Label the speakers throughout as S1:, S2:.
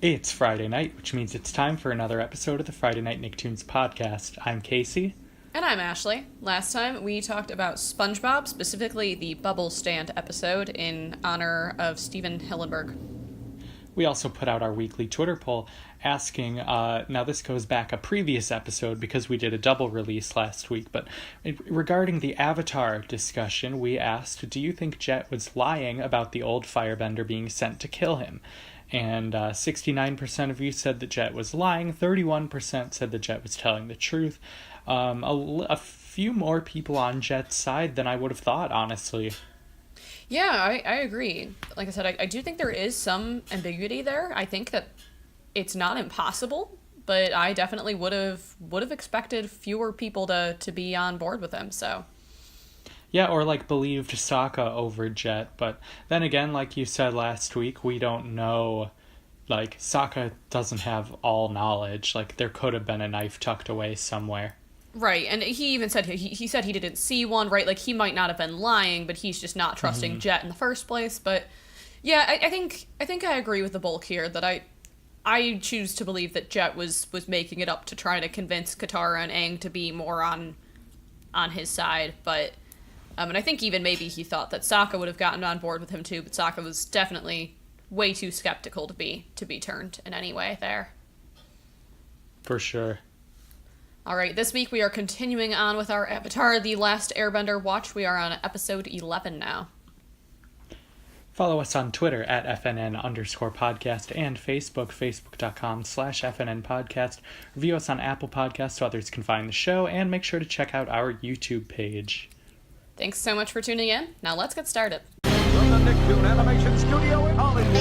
S1: It's Friday night, which means it's time for another episode of the Friday Night Nicktoons podcast. I'm Casey.
S2: And I'm Ashley. Last time we talked about SpongeBob, specifically the Bubble Stand episode in honor of Steven Hillenburg.
S1: We also put out our weekly Twitter poll asking, now this goes back a previous episode because we did a double release last week, but regarding the Avatar discussion, we asked, do you think Jet was lying about the old firebender being sent to kill him? And 69% of you said that Jet was lying, 31% said that Jet was telling the truth. A few more people on Jet's side than I would have thought, honestly.
S2: Yeah, I agree. Like I said, I do think there is some ambiguity there. I think that it's not impossible, but I definitely would have expected fewer people to be on board with him, so...
S1: Yeah, or believed Sokka over Jet, but then again, like you said last week, we don't know, Sokka doesn't have all knowledge, there could have been a knife tucked away somewhere.
S2: Right, and he even said, he said he didn't see one, right, he might not have been lying, but he's just not trusting Jet in the first place, but, yeah, I think I agree with the bulk here, that I choose to believe that Jet was making it up to try to convince Katara and Aang to be more on his side, but... and I think even maybe he thought that Sokka would have gotten on board with him too, but Sokka was definitely way too skeptical to be turned in any way there.
S1: For sure.
S2: Alright, this week we are continuing on with our Avatar, The Last Airbender watch. We are on episode 11 now.
S1: Follow us on Twitter at FNN_podcast and Facebook, facebook.com/FNN Podcast. Review us on Apple Podcasts so others can find the show, and make sure to check out our YouTube page.
S2: Thanks so much for tuning in. Now let's get started.
S3: From the Nicktoon Animation Studio in Hollywood.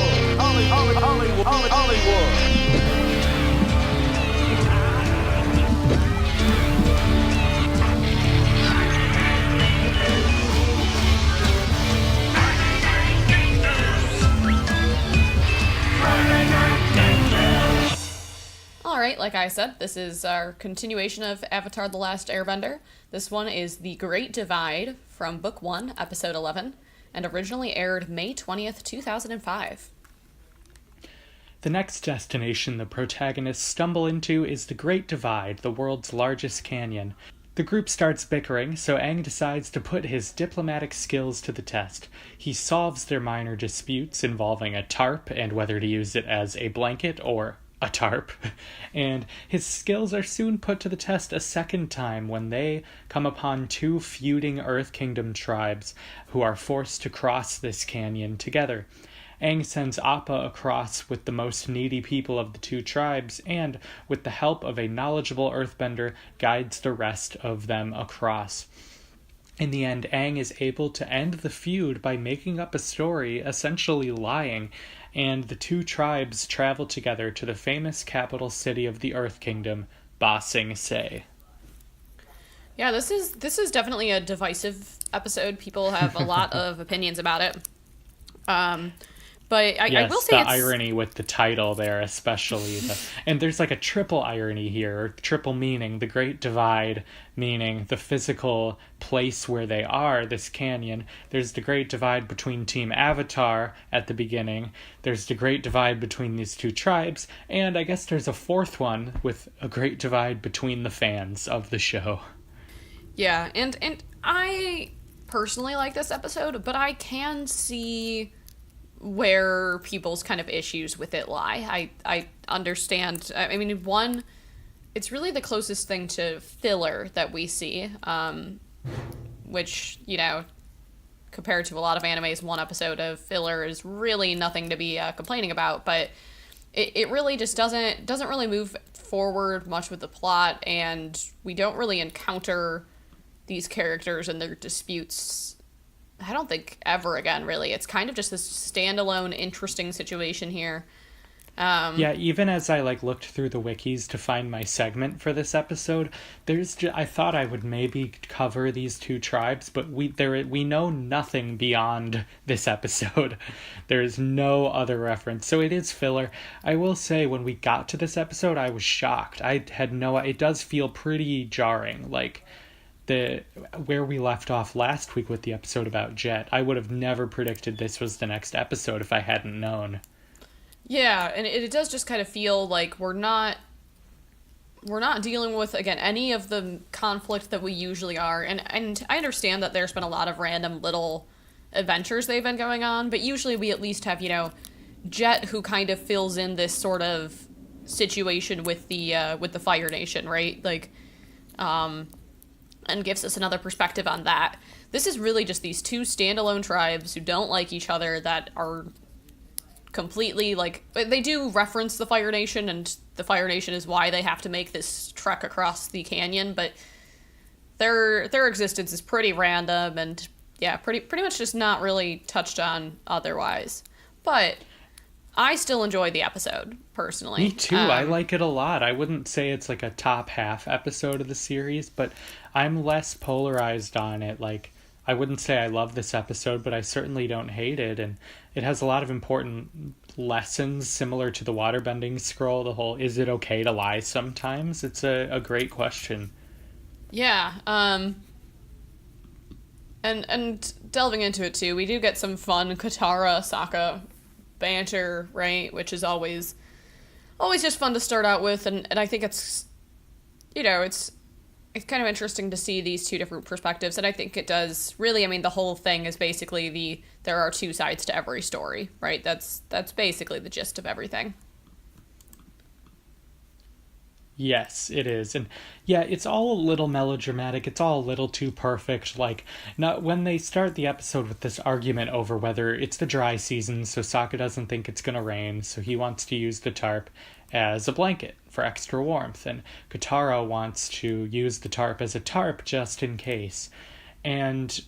S2: Alright, like I said, this is our continuation of Avatar The Last Airbender. This one is The Great Divide from Book 1, Episode 11, and originally aired May 20th, 2005.
S1: The next destination the protagonists stumble into is the Great Divide, the world's largest canyon. The group starts bickering, so Aang decides to put his diplomatic skills to the test. He solves their minor disputes involving a tarp and whether to use it as a blanket or a tarp, and his skills are soon put to the test a second time when they come upon two feuding Earth Kingdom tribes who are forced to cross this canyon together. Aang sends Appa across with the most needy people of the two tribes, and, with the help of a knowledgeable earthbender, guides the rest of them across. In the end, Aang is able to end the feud by making up a story, essentially lying, and the two tribes travel together to the famous capital city of the Earth Kingdom, Ba Sing Se.
S2: Yeah, this is definitely a divisive episode. People have a lot of opinions about it. But I will say
S1: the irony with the title there, especially. And there's a triple irony here, or triple meaning. The Great Divide, meaning the physical place where they are, this canyon. There's the Great Divide between Team Avatar at the beginning. There's the Great Divide between these two tribes. And I guess there's a fourth one with a Great Divide between the fans of the show.
S2: Yeah, and I personally like this episode, but I can see where people's kind of issues with it lie. I understand. I mean, one, it's really the closest thing to filler that we see, which, compared to a lot of animes, one episode of filler is really nothing to be complaining about, but it really just doesn't really move forward much with the plot, and we don't really encounter these characters and their disputes, I don't think, ever again, really. It's kind of just this standalone, interesting situation here.
S1: Yeah, even as I looked through the wikis to find my segment for this episode, I thought I would maybe cover these two tribes, but we know nothing beyond this episode. There is no other reference, so it is filler. I will say, when we got to this episode, I was shocked. It does feel pretty jarring, where we left off last week with the episode about Jet. I would have never predicted this was the next episode if I hadn't known.
S2: Yeah, and it does just kind of feel like we're not dealing with, again, any of the conflict that we usually are. And I understand that there's been a lot of random little adventures they've been going on, but usually we at least have, Jet, who kind of fills in this sort of situation with the Fire Nation, right? Like, and gives us another perspective on that. This is really just these two standalone tribes who don't like each other, that are completely, like, they do reference the Fire Nation, and the Fire Nation is why they have to make this trek across the canyon, but their existence is pretty random, and yeah, pretty much just not really touched on otherwise. But I still enjoyed the episode, personally.
S1: Me too. I like it a lot. I wouldn't say it's like a top half episode of the series, but I'm less polarized on it. Like, I wouldn't say I love this episode, but I certainly don't hate it, and it has a lot of important lessons similar to the waterbending scroll. The whole, is it okay to lie sometimes? It's a great question.
S2: Yeah, and delving into it too, we do get some fun Katara Sokka banter, right? Which is always just fun to start out with, and I think it's kind of interesting to see these two different perspectives, and I think it does really, I mean, the whole thing is basically there are two sides to every story, right? That's basically the gist of everything.
S1: Yes, it is. And yeah, it's all a little melodramatic. It's all a little too perfect. Like, not when they start the episode with this argument over whether it's the dry season, so Sokka doesn't think it's gonna rain, so he wants to use the tarp as a blanket for extra warmth, and Katara wants to use the tarp as a tarp just in case. And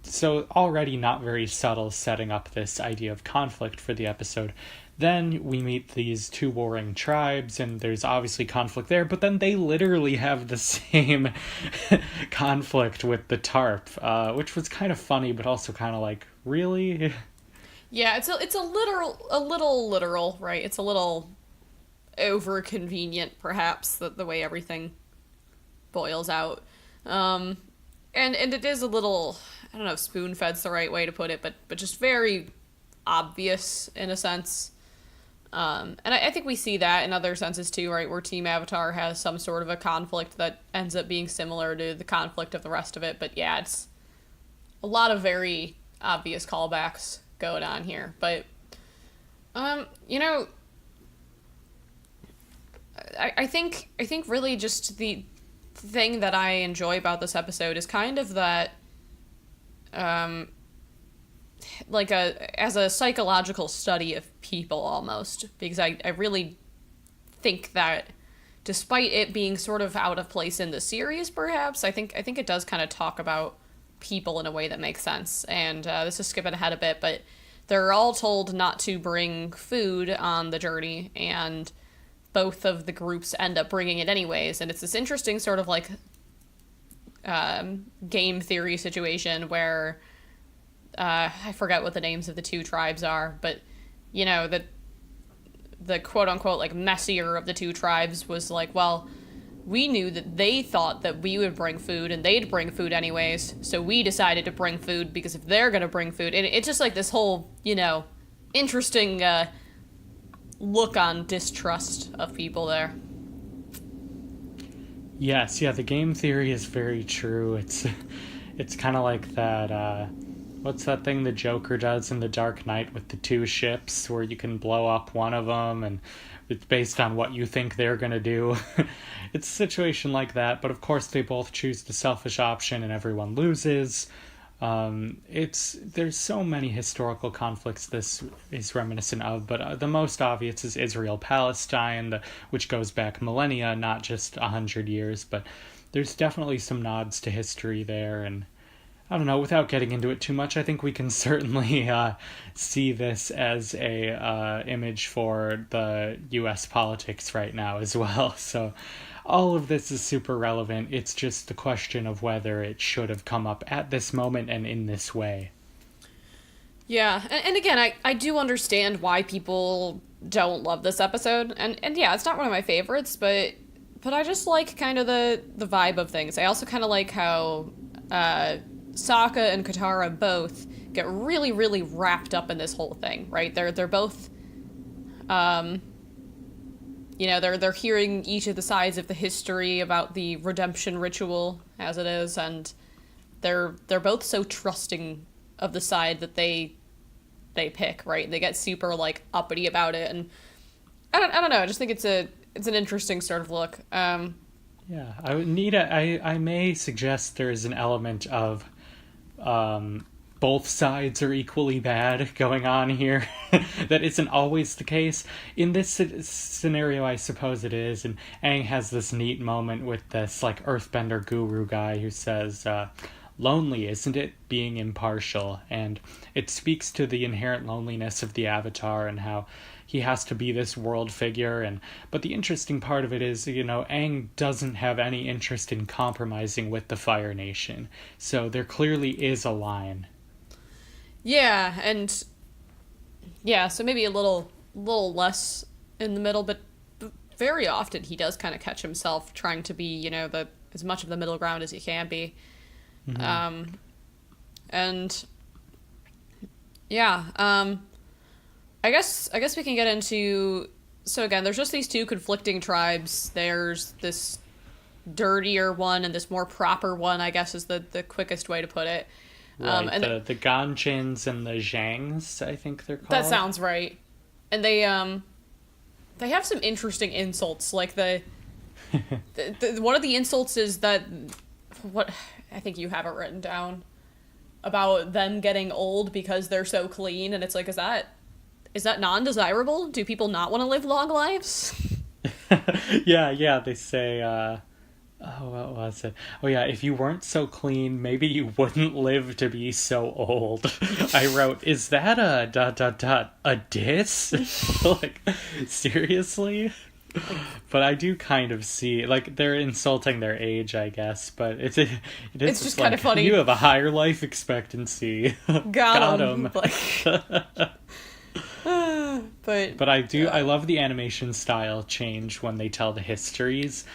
S1: so already not very subtle, setting up this idea of conflict for the episode. Then we meet these two warring tribes, and there's obviously conflict there, but then they literally have the same conflict with the tarp, which was kind of funny, but also kind of like, really?
S2: Yeah, it's a little literal, right? It's a little over convenient, perhaps, the way everything boils out. And it is a little, I don't know if spoon-fed's the right way to put it, but just very obvious in a sense. And I think we see that in other senses too, right? Where Team Avatar has some sort of a conflict that ends up being similar to the conflict of the rest of it. But yeah, it's a lot of very obvious callbacks going on here. But, I think really just the thing that I enjoy about this episode is kind of that, as a psychological study of people almost, because I really think that despite it being sort of out of place in the series, perhaps, I think it does kind of talk about people in a way that makes sense. And this is skipping ahead a bit, but they're all told not to bring food on the journey, and both of the groups end up bringing it anyways. And it's this interesting sort of like game theory situation where I forget what the names of the two tribes are, but the quote unquote like messier of the two tribes was like, well, we knew that they thought that we would bring food and they'd bring food anyways, so we decided to bring food because if they're gonna bring food, and it's just like this whole interesting look on distrust of people there.
S1: Yes, yeah, the game theory is very true. It's kind of like that, what's that thing the Joker does in The Dark Knight with the two ships, where you can blow up one of them, and it's based on what you think they're gonna do. It's a situation like that, but of course they both choose the selfish option and everyone loses. There's so many historical conflicts this is reminiscent of, but the most obvious is Israel-Palestine, which goes back millennia, not just 100 years, but there's definitely some nods to history there, and I don't know, without getting into it too much, I think we can certainly see this as a image for the U.S. politics right now as well. So all of this is super relevant. It's just the question of whether it should have come up at this moment and in this way.
S2: Yeah, and again, I do understand why people don't love this episode, and yeah, it's not one of my favorites, but I just like kind of the vibe of things. I also kind of like how Sokka and Katara both get really, really wrapped up in this whole thing, right? They're both, they're hearing each of the sides of the history about the redemption ritual as it is, and they're both so trusting of the side that they pick, right? They get super like uppity about it, and I don't know. I just think it's an interesting sort of look.
S1: Yeah, I may suggest there is an element of both sides are equally bad going on here. That isn't always the case. In this scenario, I suppose it is, and Aang has this neat moment with this like earthbender guru guy who says, lonely, isn't it, being impartial? And it speaks to the inherent loneliness of the Avatar and how he has to be this world figure. But the interesting part of it is, Aang doesn't have any interest in compromising with the Fire Nation. So there clearly is a line.
S2: Yeah, and yeah, so maybe a little less in the middle, but very often he does kind of catch himself trying to be, as much of the middle ground as he can be. Mm-hmm. And yeah, I guess we can get into, so again, there's just these two conflicting tribes. There's this dirtier one and this more proper one, I guess is the quickest way to put it.
S1: Right, and the Ganjins and the Zhangs, I think they're called.
S2: That sounds right. And they have some interesting insults, like the one of the insults is that, what, I think you have it written down, about them getting old because they're so clean, and it's like, is that non-desirable? Do people not want to live long lives?
S1: yeah, they say, what was it? Oh yeah, if you weren't so clean, maybe you wouldn't live to be so old. I wrote, is that a diss? Like, seriously? But I do kind of see, like, they're insulting their age, I guess, but it is
S2: just kind of funny.
S1: You have a higher life expectancy. Got him. But I love the animation style change when they tell the histories.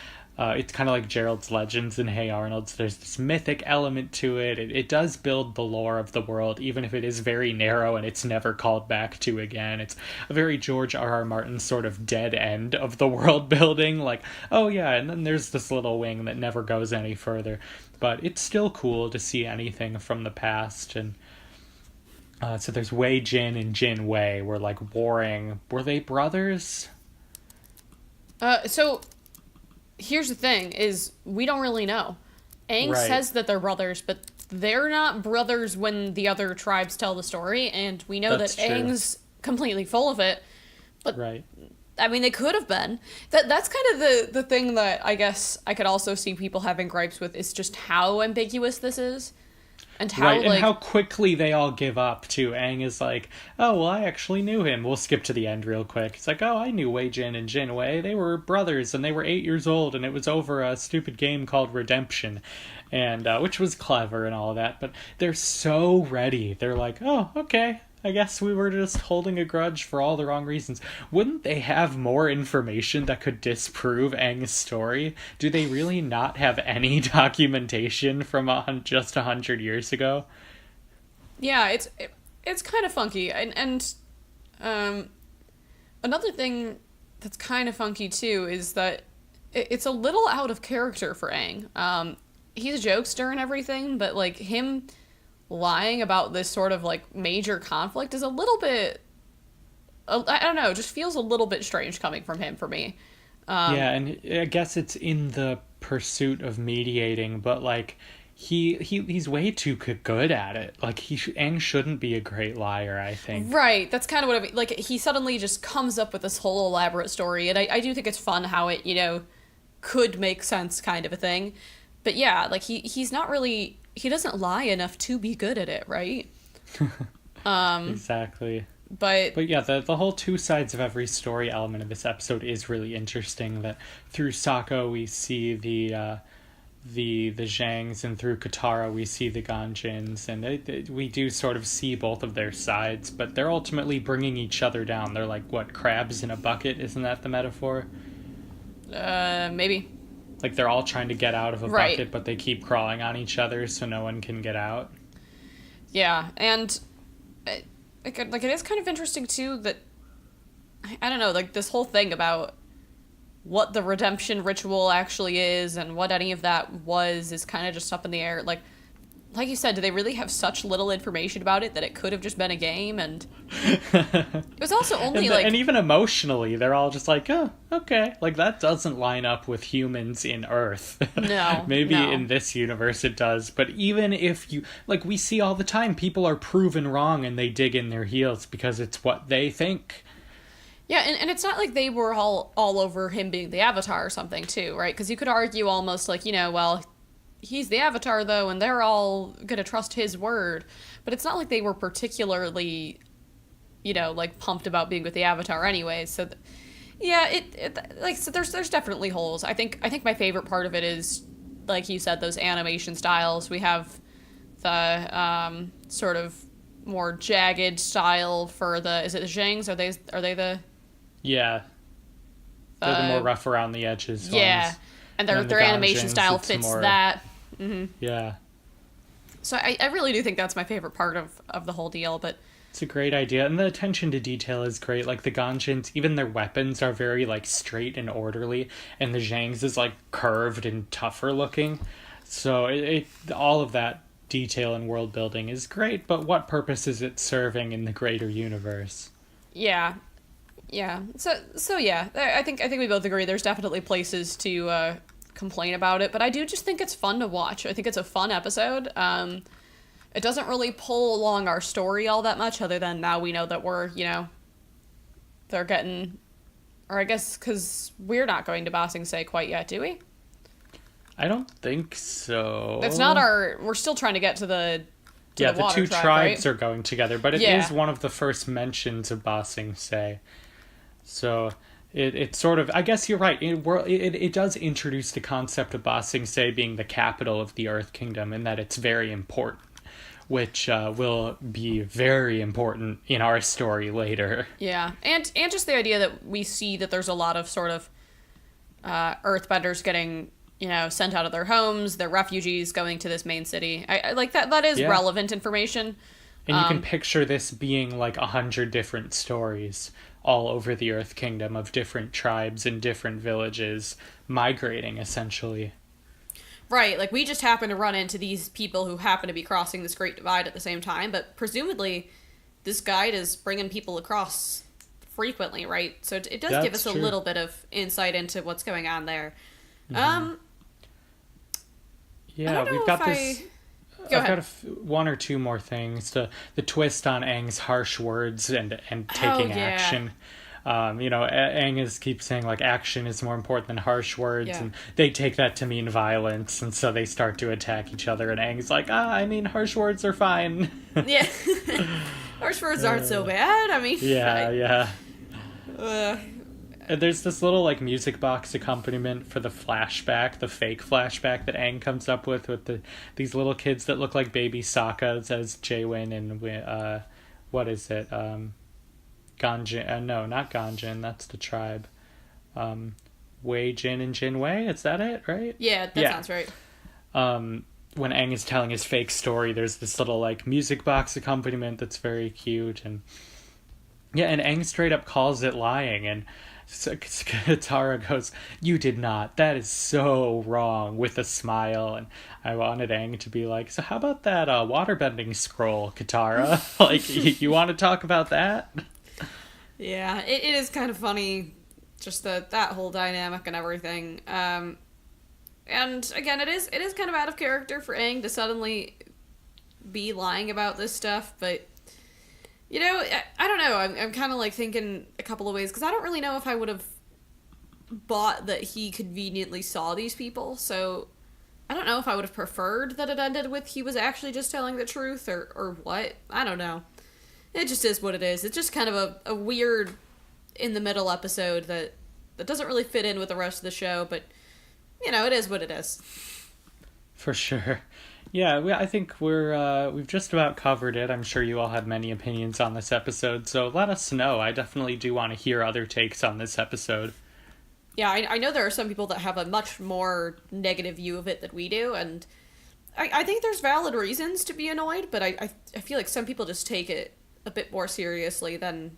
S1: It's kind of like Gerald's Legends and Hey Arnold's. There's this mythic element to it. It does build the lore of the world, even if it is very narrow and it's never called back to again. It's a very George R.R. Martin sort of dead end of the world building. Like, oh yeah, and then there's this little wing that never goes any further. But it's still cool to see anything from the past. And so there's Wei Jin and Jin Wei were like warring. Were they brothers?
S2: So here's the thing, is we don't really know. Aang says that they're brothers, but they're not brothers when the other tribes tell the story, and we know that Aang's completely full of it. But, right. I mean, they could have been. That's kind of the thing that I guess I could also see people having gripes with, is just how ambiguous this is. And how,
S1: right, and how quickly they all give up, too. Aang is like, oh, well, I actually knew him. We'll skip to the end real quick. It's like, oh, I knew Wei Jin and Jin Wei. They were brothers, and they were 8 years old, and it was over a stupid game called Redemption, and which was clever and all of that. But they're so ready. They're like, oh, okay, I guess we were just holding a grudge for all the wrong reasons. Wouldn't they have more information that could disprove Aang's story? Do they really not have any documentation from just 100 years ago?
S2: Yeah, it's kind of funky. And another thing that's kind of funky too is that it's a little out of character for Aang. He's a jokester and everything, but like him lying about this sort of like major conflict is a little bit, I don't know, just feels a little bit strange coming from him for me.
S1: Yeah, and I guess it's in the pursuit of mediating, but like he's way too good at it. Like Aang shouldn't be a great liar, I think.
S2: Right, that's kind of what I mean. Like he suddenly just comes up with this whole elaborate story, and I do think it's fun how it, could make sense kind of a thing. But yeah, like he's not really, he doesn't lie enough to be good at it, right?
S1: Exactly.
S2: But
S1: yeah, the whole two sides of every story element of this episode is really interesting. That through Sokko we see the Zhangs, and through Katara we see the Ganjins, and we do sort of see both of their sides, but they're ultimately bringing each other down. They're like, what, crabs in a bucket? Isn't that the metaphor?
S2: Maybe.
S1: Like they're all trying to get out of a
S2: right.
S1: bucket, but they keep crawling on each other so no one can get out.
S2: Yeah, and it is kind of interesting too that I don't know, like this whole thing about what the redemption ritual actually is and what any of that was is kind of just up in the air. Like you said, do they really have such little information about it that it could have just been a game? And it was also only
S1: and even emotionally, they're all just like, oh, okay. Like, that doesn't line up with humans in Earth.
S2: No.
S1: Maybe
S2: no.
S1: in this universe it does. But even if you... Like, we see all the time, people are proven wrong and they dig in their heels because it's what they think.
S2: Yeah, and it's not like they were all over him being the Avatar or something, too, right? Because you could argue almost like, well... He's the Avatar, though, and they're all gonna trust his word. But it's not like they were particularly, like, pumped about being with the Avatar anyway. So, so there's definitely holes. I think my favorite part of it is, like you said, those animation styles. We have the sort of more jagged style for is it the Zhangs? Are they the...
S1: Yeah. They're the more rough around the edges ones.
S2: Yeah. And their animation style fits
S1: more...
S2: that. Mm-hmm.
S1: Yeah.
S2: So I really do think that's my favorite part of the whole deal, but...
S1: It's a great idea, and the attention to detail is great. Like, the Ganjins, even their weapons are very, like, straight and orderly, and the Zhangs is, like, curved and tougher looking. So all of that detail and world building is great, but what purpose is it serving in the greater universe?
S2: Yeah. Yeah. So yeah, I think we both agree there's definitely places to... complain about it, but I do just think it's fun to watch. I think it's a fun episode. It doesn't really pull along our story all that much, other than now we know that we're, they're getting, or I guess because we're not going to Ba Sing Se quite yet, do we?
S1: I don't think so.
S2: It's not we're still trying to get to the
S1: the
S2: water
S1: two
S2: tribe,
S1: tribes
S2: right?
S1: are going together, but it is one of the first mentions of Ba Sing Se. So... It sort of, I guess you're right, it does introduce the concept of Ba Sing Se being the capital of the Earth Kingdom, and that it's very important, which will be very important in our story later.
S2: Yeah, and just the idea that we see that there's a lot of sort of Earthbenders getting, sent out of their homes, they're refugees going to this main city. I like that is relevant information.
S1: And you can picture this being like 100 different stories all over the Earth Kingdom of different tribes and different villages migrating, essentially.
S2: Right, like we just happen to run into these people who happen to be crossing this Great Divide at the same time, but presumably this guide is bringing people across frequently, right? So it does give us a little bit of insight into what's going on there.
S1: Mm-hmm. Yeah, we've got this... I've got one or two more things. The twist on Aang's harsh words and taking action. Aang keeps saying, like, action is more important than harsh words, and they take that to mean violence, and so they start to attack each other, and Aang's like, harsh words are fine.
S2: Yeah. Harsh words aren't so bad, I mean...
S1: Yeah. There's this little, like, music box accompaniment for the flashback, the fake flashback that Aang comes up with these little kids that look like baby Sokkas as Jaewin and, what is it? Ganjin, no, not Ganjin, that's the tribe. Wei Jin and Jin Wei, is that it, right?
S2: Yeah, that sounds right.
S1: When Aang is telling his fake story, there's this little, like, music box accompaniment that's very cute, and Aang straight up calls it lying, and Katara goes, "You did not. That is so wrong," with a smile. And I wanted Aang to be like, "So how about that waterbending scroll, Katara? Like, you want to talk about that?"
S2: Yeah, it is kind of funny, just that whole dynamic and everything. And again, it is kind of out of character for Aang to suddenly be lying about this stuff, but I don't know. I'm kind of like thinking a couple of ways, because I don't really know if I would have bought that he conveniently saw these people. So I don't know if I would have preferred that it ended with he was actually just telling the truth or what. I don't know. It just is what it is. It's just kind of a weird in the middle episode that doesn't really fit in with the rest of the show, but it is what it is.
S1: For sure. Yeah, I think we've just about covered it. I'm sure you all had many opinions on this episode, so let us know. I definitely do want to hear other takes on this episode.
S2: Yeah, I know there are some people that have a much more negative view of it than we do, and I think there's valid reasons to be annoyed, but I feel like some people just take it a bit more seriously than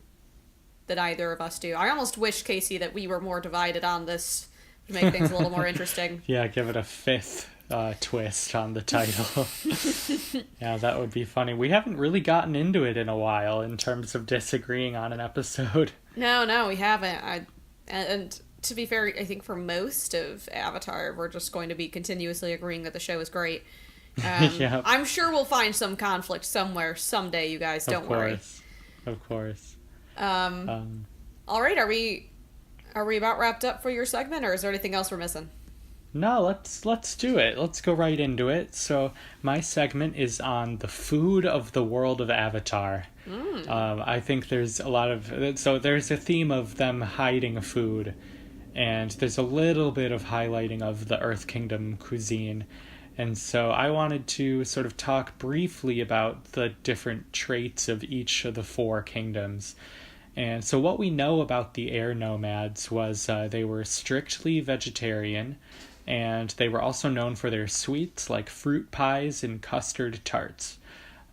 S2: either of us do. I almost wish, Casey, that we were more divided on this to make things a little more interesting.
S1: Yeah, give it a fifth twist on the title. Yeah, that would be funny. We haven't really gotten into it in a while in terms of disagreeing on an episode.
S2: No, we haven't. And to be fair, I think for most of Avatar, we're just going to be continuously agreeing that the show is great.
S1: Yeah.
S2: I'm sure we'll find some conflict somewhere someday, you guys. Don't worry.
S1: Of course.
S2: All right, are we about wrapped up for your segment, or is there anything else we're missing?
S1: No, let's do it. Let's go right into it. So my segment is on the food of the world of Avatar. I think there's a lot of... So there's a theme of them hiding food, and there's a little bit of highlighting of the Earth Kingdom cuisine. And so I wanted to sort of talk briefly about the different traits of each of the four kingdoms. And so what we know about the air nomads was they were strictly vegetarian, and they were also known for their sweets like fruit pies and custard tarts.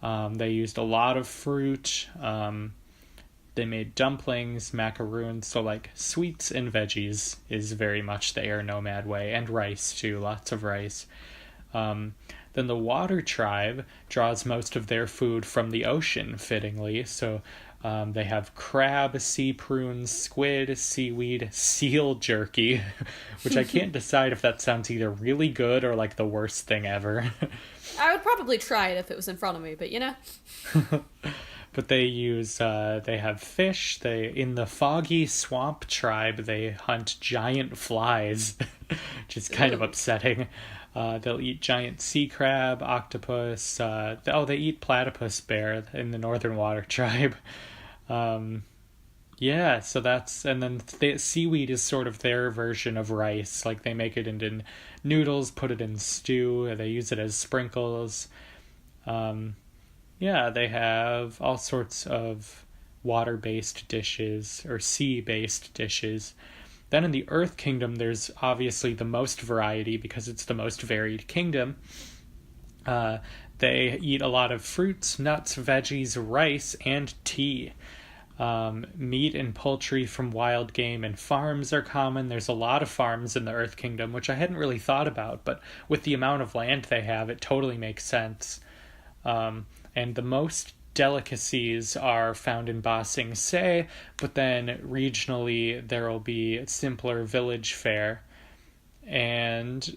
S1: They used a lot of fruit. They made dumplings, macaroons, so like sweets and veggies is very much the air nomad way, and rice too, lots of rice. Then the water tribe draws most of their food from the ocean, fittingly, so they have crab, sea prunes, squid, seaweed, seal jerky, which I can't decide if that sounds either really good or like the worst thing ever.
S2: I would probably try it if it was in front of me, but you know.
S1: But they use, they have fish. In the foggy swamp tribe, they hunt giant flies, which is kind of upsetting. They'll eat giant sea crab, octopus. They eat platypus bear in the Northern Water tribe. Yeah, so and then seaweed is sort of their version of rice. Like they make it into noodles, put it in stew. They use it as sprinkles. Yeah, they have all sorts of water-based dishes or sea-based dishes. Then in the Earth Kingdom, there's obviously the most variety because it's the most varied kingdom. They eat a lot of fruits, nuts, veggies, rice, and tea. Meat and poultry from wild game and farms are common. There's a lot of farms in the Earth Kingdom, which I hadn't really thought about, but with the amount of land they have, it totally makes sense. And the most delicacies are found in Ba Sing Se, but then regionally there will be simpler village fare. And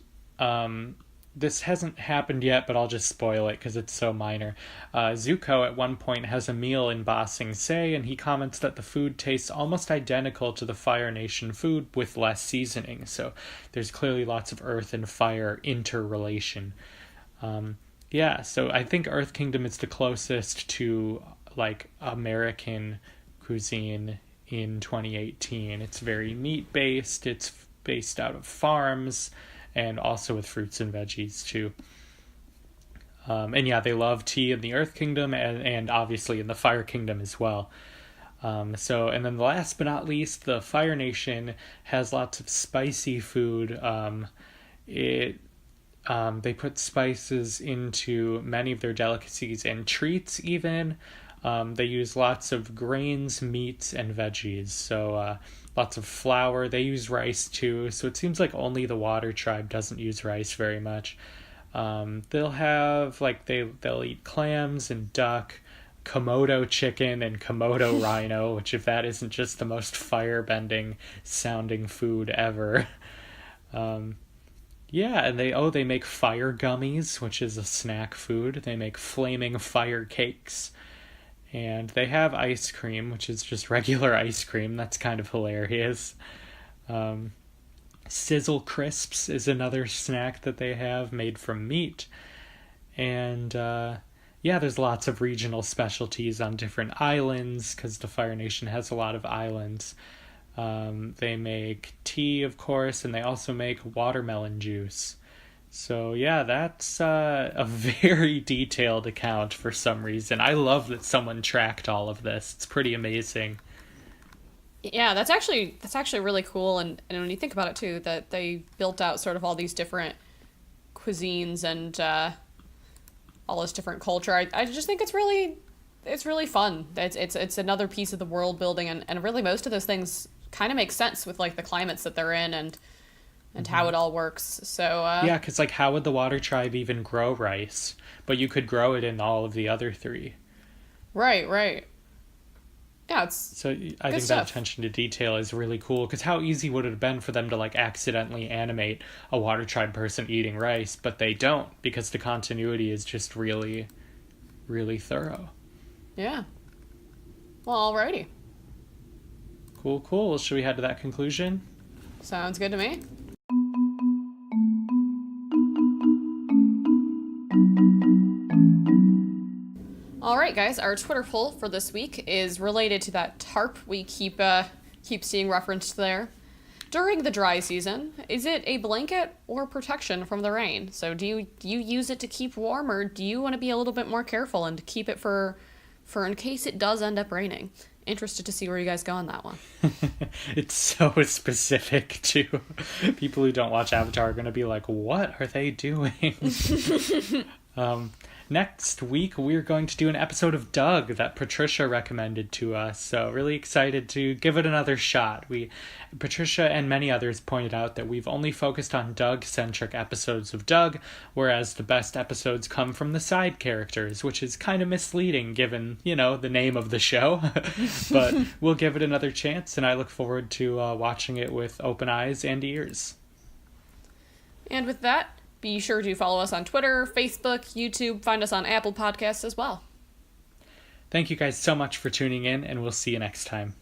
S1: this hasn't happened yet, but I'll just spoil it because it's so minor. Zuko at one point has a meal in Ba Sing Se, and he comments that the food tastes almost identical to the Fire Nation food with less seasoning. So there's clearly lots of earth and fire interrelation. Yeah, so I think Earth Kingdom is the closest to, like, American cuisine in 2018. It's very meat-based, it's based out of farms, and also with fruits and veggies, too. And yeah, they love tea in the Earth Kingdom, and obviously in the Fire Kingdom as well. And then last but not least, the Fire Nation has lots of spicy food. They put spices into many of their delicacies and treats even. They use lots of grains, meats, and veggies. So lots of flour. They use rice too. So it seems like only the Water Tribe doesn't use rice very much. They'll have, they'll eat clams and duck, Komodo chicken and Komodo rhino, which if that isn't just the most fire-bending sounding food ever. Yeah, and they make fire gummies, which is a snack food. They make flaming fire cakes. And they have ice cream, which is just regular ice cream. That's kind of hilarious. Sizzle crisps is another snack that they have made from meat. And yeah, there's lots of regional specialties on different islands because the Fire Nation has a lot of islands. They make tea, of course, and they also make watermelon juice. So yeah, that's a very detailed account for some reason. I love that someone tracked all of this. It's pretty amazing.
S2: Yeah, that's actually really cool, and when you think about it too, that they built out sort of all these different cuisines and all this different culture. I just think it's really it's really fun. It's another piece of the world building, and really most of those things kind of make sense with like the climates that they're in and how it all works. So
S1: yeah, because like how would the water tribe even grow rice? But you could grow it in all of the other three.
S2: Right. Yeah, it's
S1: so I think
S2: stuff.
S1: That attention to detail is really cool, because how easy would it have been for them to like accidentally animate a water tribe person eating rice, but they don't, because the continuity is just really, really thorough.
S2: Yeah. Well, alrighty.
S1: Cool. Should we head to that conclusion?
S2: Sounds good to me. All right, guys, our Twitter poll for this week is related to that tarp we keep seeing referenced there. During the dry season, is it a blanket or protection from the rain? So do you use it to keep warm, or do you want to be a little bit more careful and keep it for in case it does end up raining? Interested to see where you guys go on that one.
S1: It's so specific to people who don't watch Avatar are going to be like, what are they doing? Next week, we're going to do an episode of Doug that Patricia recommended to us, so really excited to give it another shot. Patricia and many others pointed out that we've only focused on Doug-centric episodes of Doug, whereas the best episodes come from the side characters, which is kind of misleading given, the name of the show. But we'll give it another chance, and I look forward to watching it with open eyes and ears.
S2: And with that, be sure to follow us on Twitter, Facebook, YouTube, find us on Apple Podcasts as well.
S1: Thank you guys so much for tuning in, and we'll see you next time.